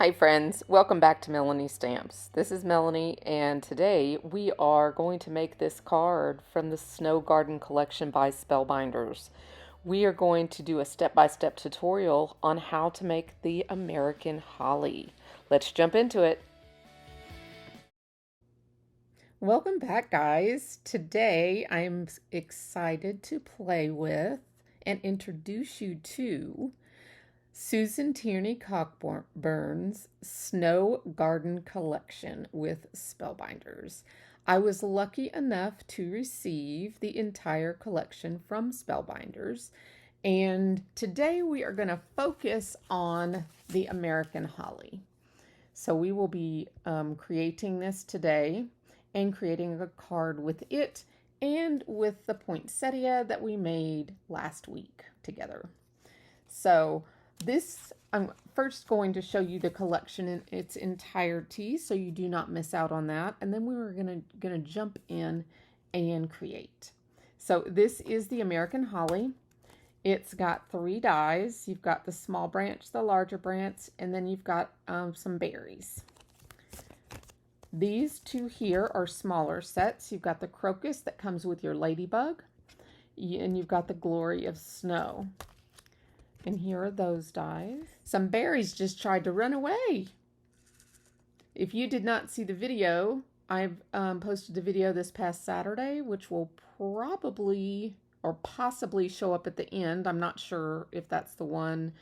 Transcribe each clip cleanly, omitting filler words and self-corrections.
Hi friends, welcome back to Melanie Stamps. This is Melanie, and today we are going to make this card from the Snow Garden Collection by Spellbinders. We are going to do a step-by-step tutorial on how to make the American Holly. Let's jump into it. Welcome back, guys. Today I'm excited to play with and introduce you to Susan Tierney Cockburn's Snow Garden Collection with Spellbinders. I was lucky enough to receive the entire collection from Spellbinders, and today we are going to focus on the American Holly. So we will be creating this today and creating a card with it and with the poinsettia that we made last week together. So I'm first going to show you the collection in its entirety so you do not miss out on that. And then we're gonna jump in and create. So this is the American Holly. It's got 3 dies. You've got the small branch, the larger branch, and then you've got some berries. These 2 here are smaller sets. You've got the crocus that comes with your ladybug, and you've got the glory of snow. And here are those dies. Some berries just tried to run away. If you did not see the video, I've posted a video this past Saturday, which will probably or possibly show up at the end. I'm not sure if that's the one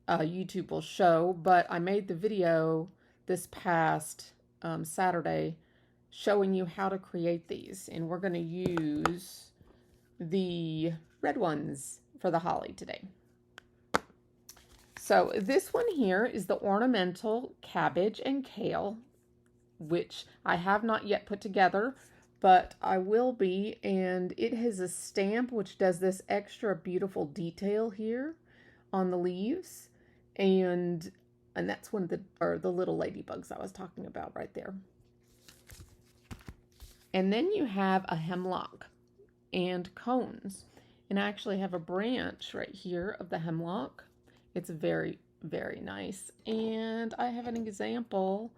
YouTube will show, but I made the video this past Saturday showing you how to create these. And we're going to use the red ones for the holly today. So this one here is the ornamental cabbage and kale, which I have not yet put together, but I will be, and it has a stamp which does this extra beautiful detail here on the leaves, and that's one of the little ladybugs I was talking about right there. And then you have a hemlock and cones, and I actually have a branch right here of the hemlock. It's very, very nice. And I have an example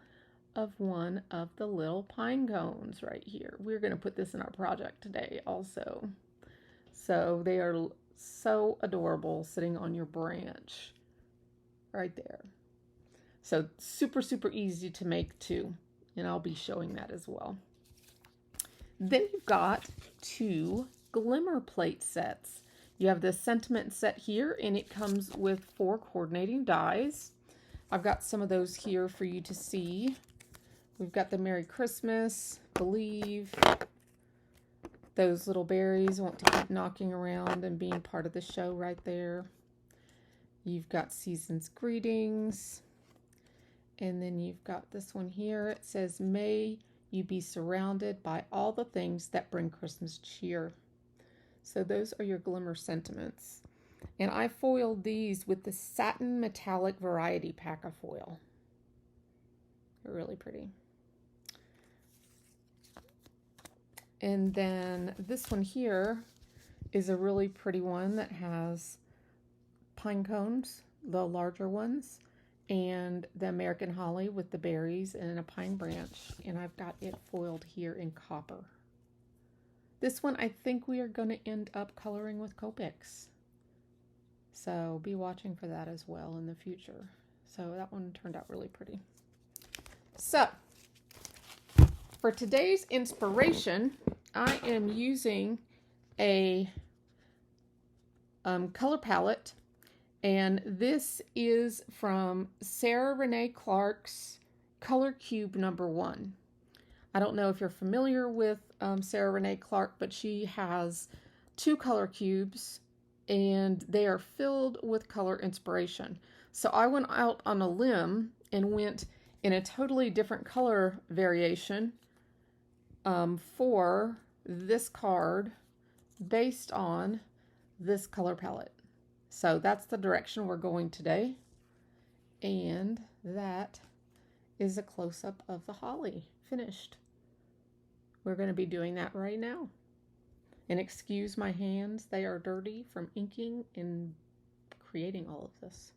of one of the little pine cones right here. We're going to put this in our project today also. So they are so adorable sitting on your branch right there. So super, super easy to make too. And I'll be showing that as well. Then you've got 2 glimmer plate sets. You have this sentiment set here, and it comes with 4 coordinating dies. I've got some of those here for you to see. We've got the Merry Christmas, Believe, those little berries want to keep knocking around and being part of the show right there. You've got Season's Greetings, and then you've got this one here. It says, May you be surrounded by all the things that bring Christmas cheer. So those are your glimmer sentiments. And I foiled these with the Satin Metallic Variety Pack of foil. They're really pretty. And then this one here is a really pretty one that has pine cones, the larger ones, and the American Holly with the berries and a pine branch. And I've got it foiled here in copper. This one I think we are going to end up coloring with Copics. So be watching for that as well in the future. So that one turned out really pretty. So for today's inspiration, I am using a color palette. And this is from Sarah Renee Clark's Color Cube #1. I don't know if you're familiar with Sarah Renee Clark, but she has 2 color cubes, and they are filled with color inspiration. So I went out on a limb and went in a totally different color variation for this card based on this color palette. So that's the direction we're going today. And that is a close-up of the holly finished. We're going to be doing that right now. And excuse my hands, they are dirty from inking and creating all of this.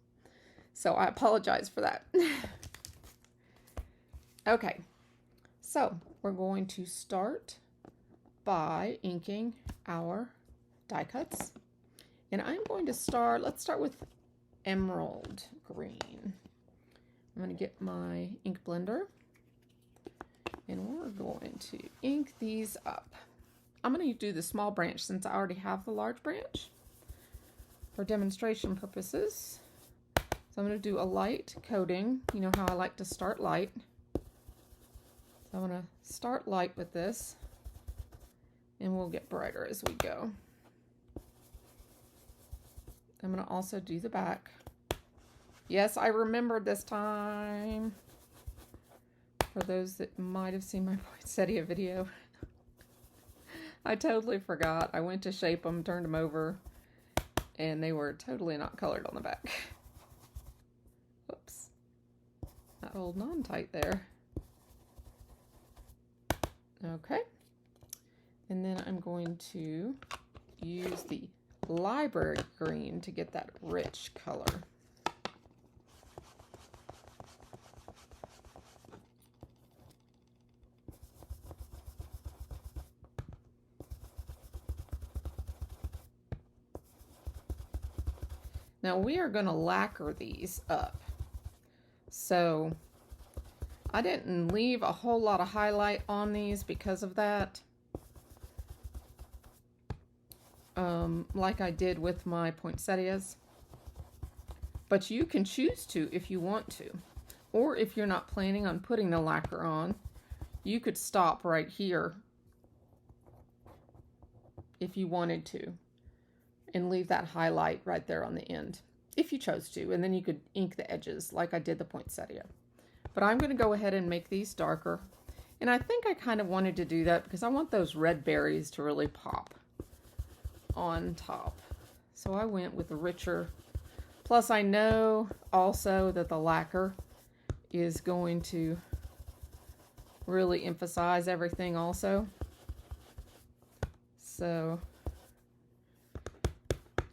So I apologize for that. Okay, so we're going to start by inking our die cuts. And I'm going to start, let's start with emerald green. I'm going to get my ink blender and we're going to ink these up. I'm going to do the small branch since I already have the large branch for demonstration purposes. So I'm going to do a light coating. You know how I like to start light. So I'm going to start light with this and we'll get brighter as we go. I'm going to also do the back. Yes, I remembered this time. For those that might have seen my poinsettia video. I totally forgot. I went to shape them, turned them over, and they were totally not colored on the back. Whoops. Not holding on tight there. Okay. And then I'm going to use the library green to get that rich color. Now we are going to lacquer these up. So I didn't leave a whole lot of highlight on these because of that. Like I did with my poinsettias. But you can choose to if you want to. Or if you're not planning on putting the lacquer on, you could stop right here if you wanted to. And leave that highlight right there on the end, if you chose to. And then you could ink the edges like I did the poinsettia. But I'm going to go ahead and make these darker. And I think I kind of wanted to do that because I want those red berries to really pop on top. So I went with a richer. Plus I know also that the lacquer is going to really emphasize everything also. So,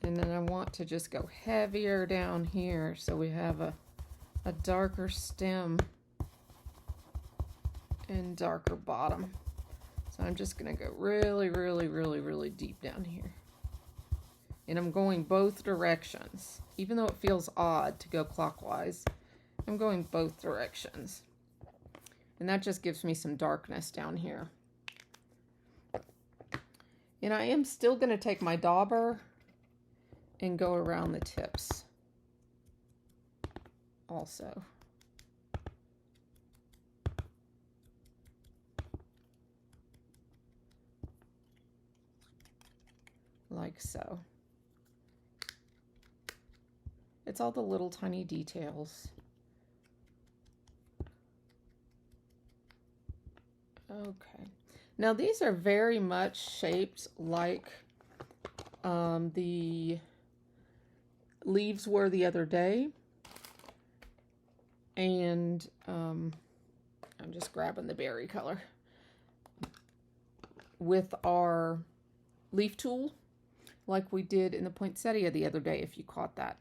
and then I want to just go heavier down here so we have a darker stem and darker bottom. So I'm just going to go really deep down here. And I'm going both directions. Even though it feels odd to go clockwise, I'm going both directions. And that just gives me some darkness down here. And I am still going to take my dauber and go around the tips also. Like so. It's all the little tiny details. Okay. Now these are very much shaped like the leaves were the other day. And I'm just grabbing the berry color. With our leaf tool, like we did in the poinsettia the other day, if you caught that.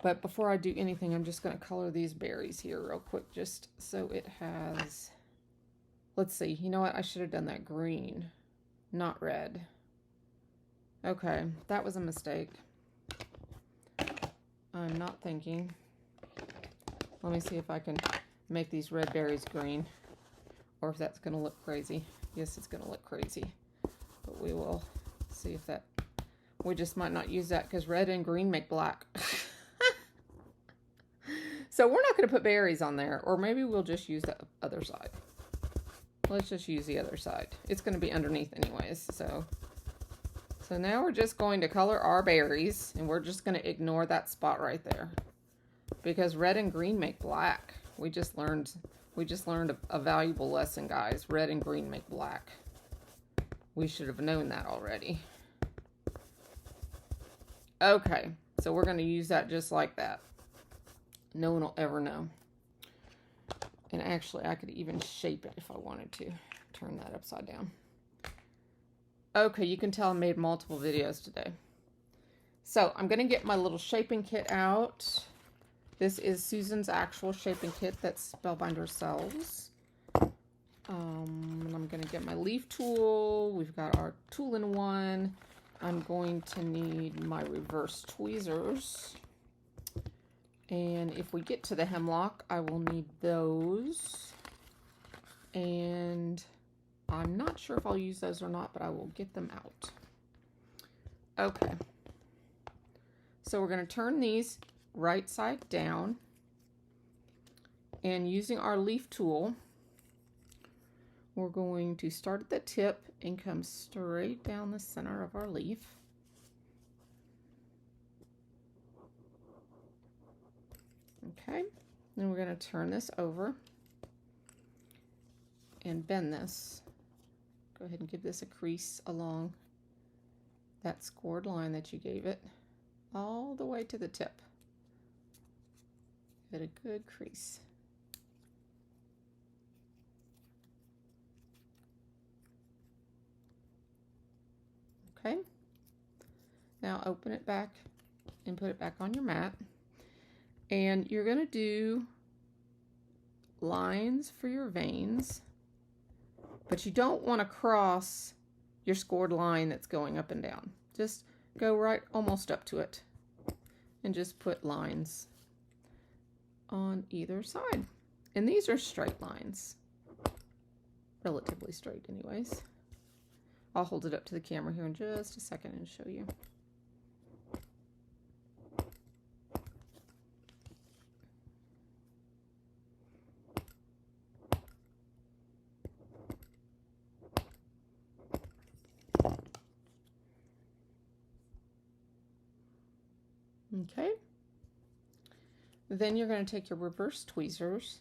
But before I do anything, I'm just going to color these berries here real quick, just so it has, let's see, you know what, I should have done that green, not red. Okay, that was a mistake. I'm not thinking. Let me see if I can make these red berries green, or if that's going to look crazy. Yes, it's going to look crazy, but we will see if that, we just might not use that because red and green make black. So we're not going to put berries on there, or maybe we'll just use the other side. Let's just use the other side. It's going to be underneath anyways, so now we're just going to color our berries, and we're just going to ignore that spot right there. Because red and green make black. We just learned a valuable lesson, guys. Red and green make black. We should have known that already. Okay, so we're going to use that just like that. No one will ever know. And actually, I could even shape it if I wanted to. Turn that upside down. Okay, you can tell I made multiple videos today. So, I'm going to get my little shaping kit out. This is Susan's actual shaping kit that Spellbinders sells. I'm going to get my leaf tool. We've got our tool-in-one. I'm going to need my reverse tweezers. And if we get to the hemlock, I will need those. And I'm not sure if I'll use those or not, but I will get them out. Okay. So we're going to turn these right side down. And using our leaf tool, we're going to start at the tip and come straight down the center of our leaf. Okay, then we're going to turn this over and bend this. Go ahead and give this a crease along that scored line that you gave it, all the way to the tip. Give it a good crease. Okay, now open it back and put it back on your mat. And you're going to do lines for your veins, but you don't want to cross your scored line that's going up and down. Just go right almost up to it and just put lines on either side. And these are straight lines, relatively straight anyways. I'll hold it up to the camera here in just a second and show you. Okay. Then you're going to take your reverse tweezers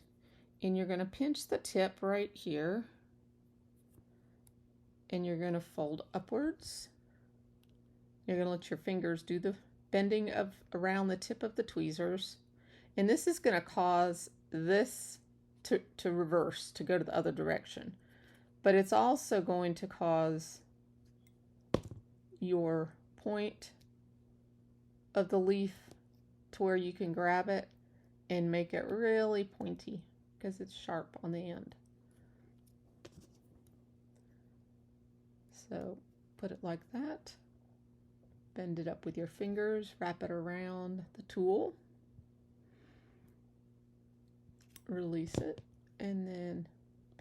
and you're going to pinch the tip right here. And you're going to fold upwards. You're going to let your fingers do the bending of around the tip of the tweezers. And this is going to cause this to reverse, to go to the other direction. But it's also going to cause your point of the leaf to where you can grab it and make it really pointy because it's sharp on the end. So put it like that, bend it up with your fingers, wrap it around the tool, release it, and then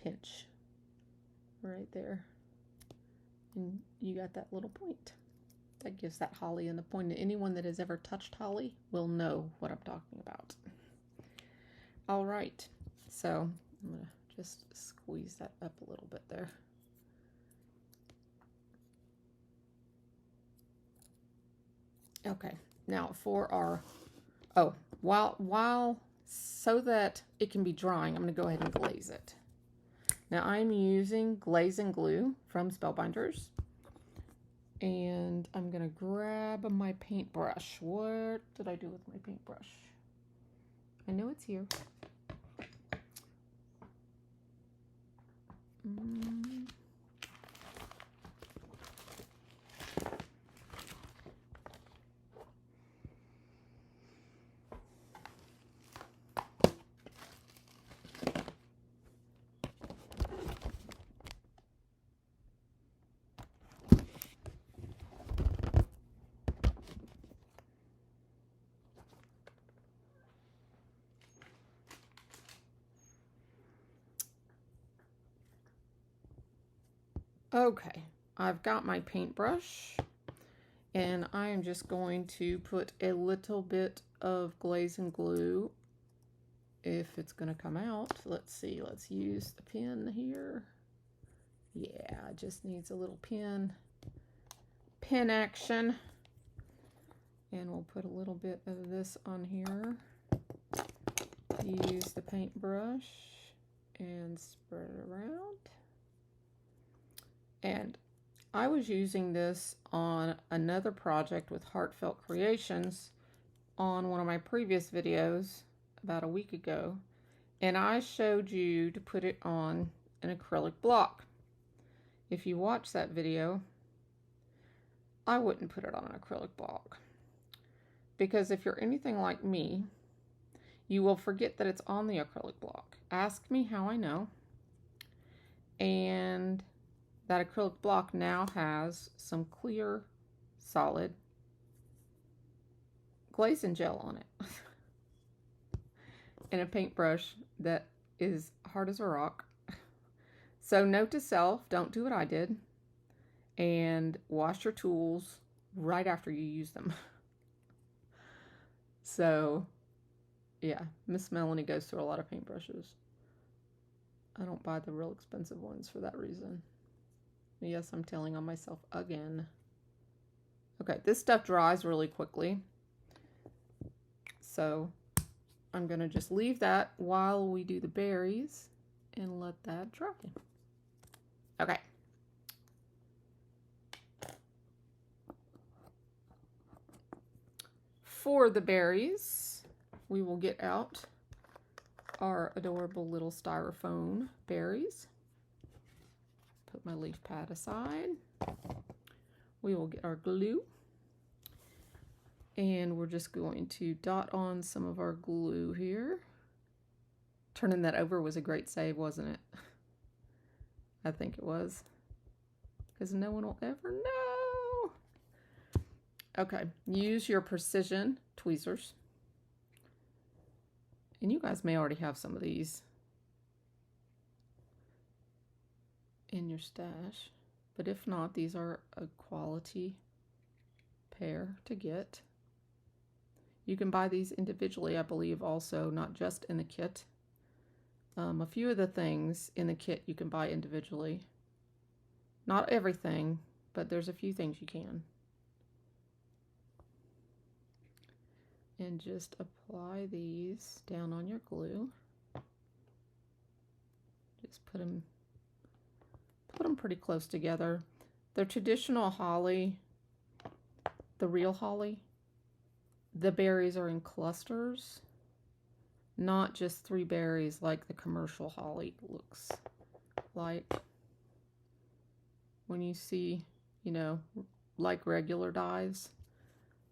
pinch right there. And you got that little point. That gives that holly in the point. And anyone that has ever touched holly will know what I'm talking about. All right, so I'm going to just squeeze that up a little bit there. Okay, now for our, so that it can be drying, I'm going to go ahead and glaze it. Now I'm using glaze and glue from Spellbinders. And I'm going to grab my paintbrush. What did I do with my paintbrush? I know it's here. Okay, I've got my paintbrush and I am just going to put a little bit of glaze and glue if it's going to come out. Let's see, let's use the pen here. Yeah, it just needs a little pen action. And we'll put a little bit of this on here. Use the paintbrush and spread it around. And I was using this on another project with Heartfelt Creations on one of my previous videos about a week ago. And I showed you to put it on an acrylic block. If you watch that video, I wouldn't put it on an acrylic block. Because if you're anything like me, you will forget that it's on the acrylic block. Ask me how I know. And that acrylic block now has some clear, solid glazing gel on it. And a paintbrush that is hard as a rock. So note to self, don't do what I did. And wash your tools right after you use them. So, yeah, Miss Melanie goes through a lot of paintbrushes. I don't buy the real expensive ones for that reason. Yes, I'm telling on myself again. Okay, this stuff dries really quickly. So I'm going to just leave that while we do the berries and let that dry. Okay. For the berries, we will get out our adorable little styrofoam berries. Put my leaf pad aside. We will get our glue. And we're just going to dot on some of our glue here. Turning that over was a great save, wasn't it? I think it was. Because no one will ever know. Okay, use your precision tweezers. And you guys may already have some of these in your stash. But if not, these are a quality pair to get. You can buy these individually, I believe, also, not just in the kit. A few of the things in the kit you can buy individually. Not everything, but there's a few things you can. And just apply these down on your glue. Just put them pretty close together. The traditional holly, the real holly, the berries are in clusters, not just 3 berries like the commercial holly looks like. When you see, you know, like regular dies,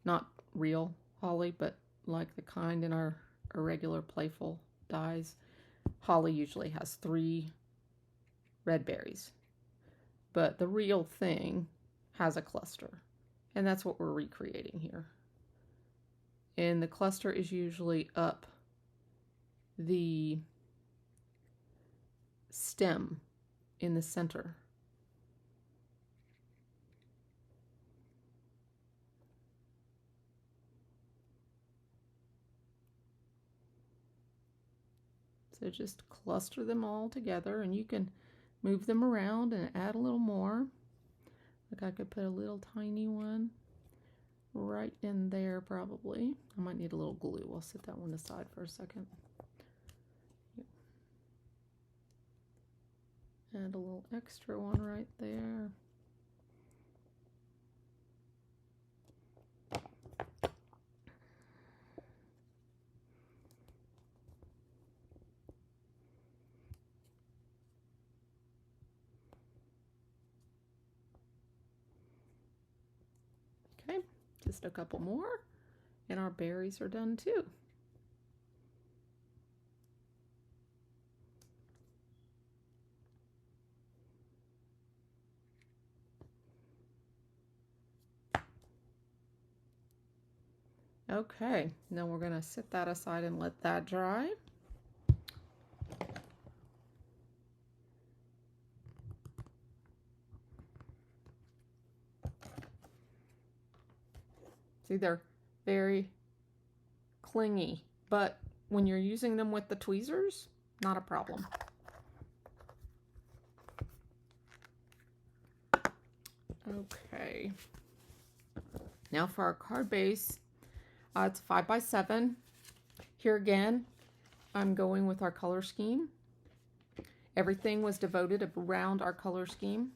not real holly, but like the kind in our regular playful dies, holly usually has 3 red berries. But the real thing has a cluster, and that's what we're recreating here. And the cluster is usually up the stem in the center. So just cluster them all together, and you can move them around and add a little more. Like I could put a little tiny one right in there probably. I might need a little glue. I'll set that one aside for a second. Add a little extra one right there. Okay, just a couple more, and our berries are done too. Okay, now we're going to set that aside and let that dry. See, they're very clingy, but when you're using them with the tweezers, not a problem. Okay, now for our card base. It's 5x7. Here again, I'm going with our color scheme. Everything was devoted around our color scheme.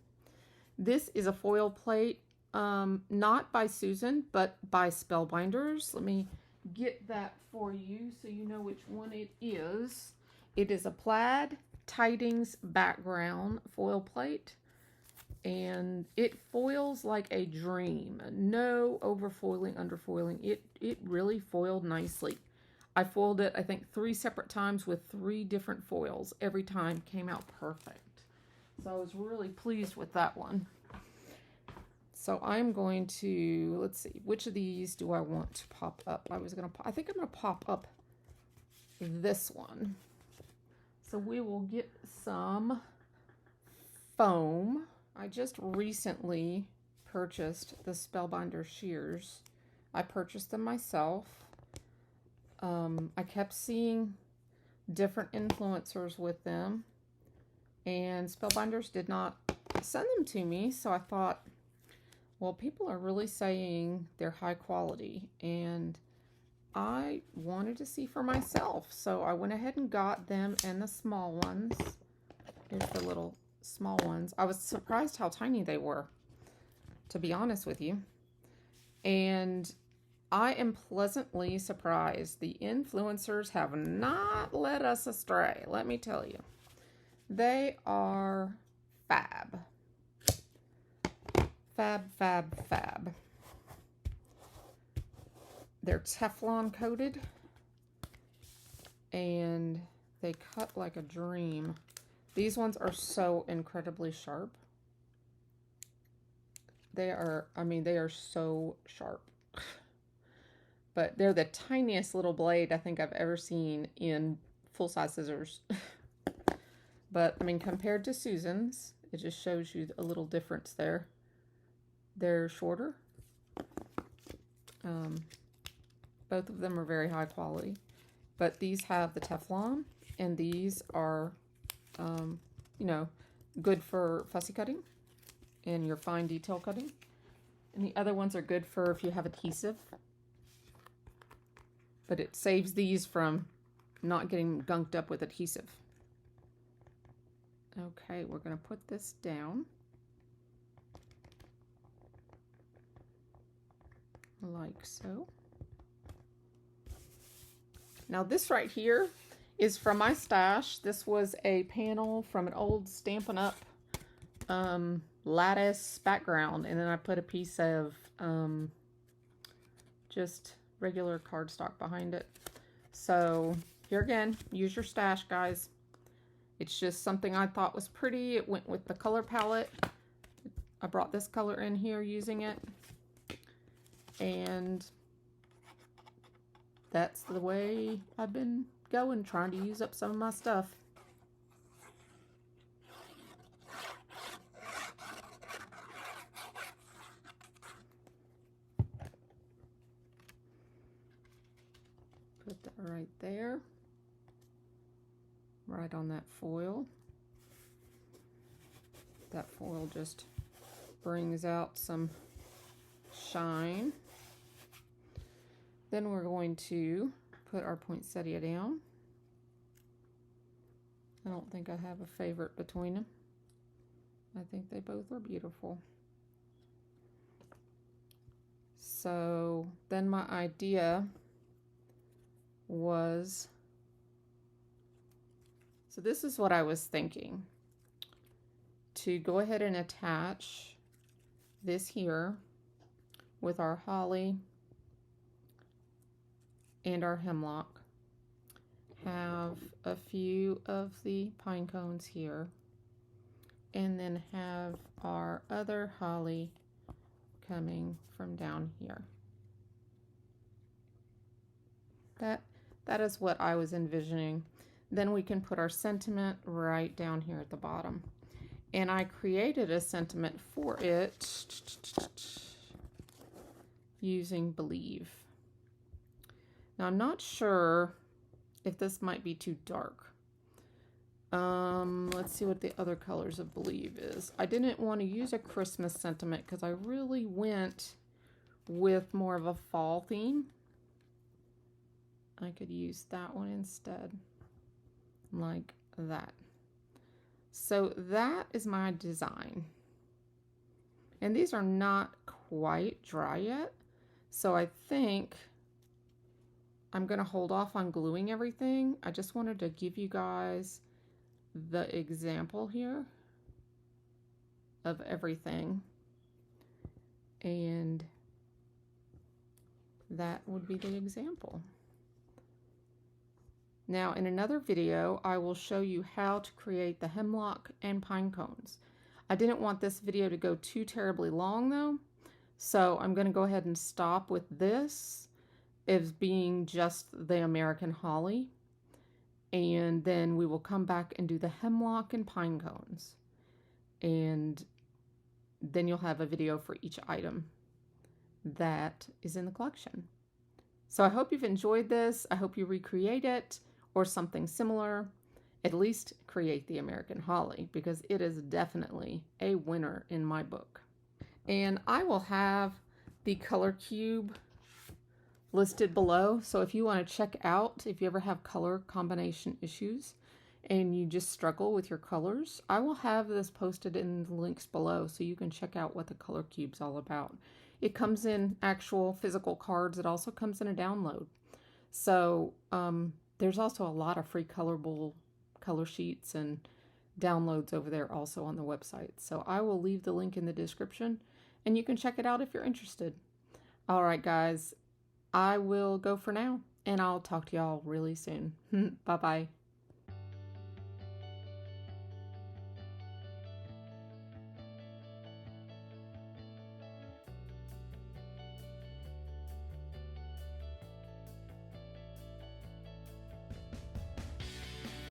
This is a foil plate, not by Susan, but by Spellbinders. Let me get that for you so you know which one it is. It is a plaid tidings background foil plate. And it foils like a dream. No overfoiling, underfoiling. It really foiled nicely. I foiled it, I think, 3 separate times with 3 different foils. Every time came out perfect. So I was really pleased with that one. So I'm going to, let's see, which of these do I want to pop up? I think I'm going to pop up this one. So we will get some foam. I just recently purchased the Spellbinders shears. I purchased them myself. I kept seeing different influencers with them, and Spellbinders did not send them to me, so I thought, well, people are really saying they're high quality, and I wanted to see for myself, so I went ahead and got them, and the small ones. Here's the little small ones. I was surprised how tiny they were, to be honest with you. And I am pleasantly surprised. The influencers have not led us astray, let me tell you. They are fab. Fab, fab, fab. They're Teflon coated, and they cut like a dream. These ones are so incredibly sharp. They are, I mean, they are so sharp. But they're the tiniest little blade I think I've ever seen in full-size scissors. But, I mean, compared to Susan's, it just shows you a little difference there. They're shorter. Both of them are very high quality. But these have the Teflon, and these are, you know, good for fussy cutting and your fine detail cutting. And the other ones are good for if you have adhesive. But it saves these from not getting gunked up with adhesive. Okay, we're going to put this down. Like so. Now this right here is from my stash. This was a panel from an old Stampin' Up! Lattice background, and then I put a piece of just regular cardstock behind it. So here again, use your stash, guys. It's just something I thought was pretty. It went with the color palette. I brought this color in here using it, and that's the way I've been going, trying to use up some of my stuff. Put that right there, right on that foil. That foil just brings out some shine. Then we're going to put our poinsettia down. I don't think I have a favorite between them. I think they both are beautiful. So then my idea was, so this is what I was thinking, to go ahead and attach this here with our holly and our hemlock, have a few of the pine cones here, and then have our other holly coming from down here. That is what I was envisioning. Then we can put our sentiment right down here at the bottom. And I created a sentiment for it using Believe. Now I'm not sure if this might be too dark. Let's see what the other colors of Believe is. I didn't want to use a Christmas sentiment because I really went with more of a fall theme. I could use that one instead, like that. So that is my design. And these are not quite dry yet, so I think I'm going to hold off on gluing everything. I just wanted to give you guys the example here of everything. And that would be the example. Now in another video, I will show you how to create the hemlock and pine cones. I didn't want this video to go too terribly long though, so I'm going to go ahead and stop with this as being just the American holly, and then we will come back and do the hemlock and pine cones, and then you'll have a video for each item that is in the collection. So I hope you've enjoyed this. I hope you recreate it or something similar. At least create the American holly, because it is definitely a winner in my book. And I will have the color cube listed below. So if you want to check out, if you ever have color combination issues and you just struggle with your colors, I will have this posted in the links below so you can check out what the color cube's all about. It comes in actual physical cards. It also comes in a download. So there's also a lot of free colorable color sheets and downloads over there also on the website. So I will leave the link in the description and you can check it out if you're interested. All right, guys, I will go for now and I'll talk to y'all really soon. Bye-bye.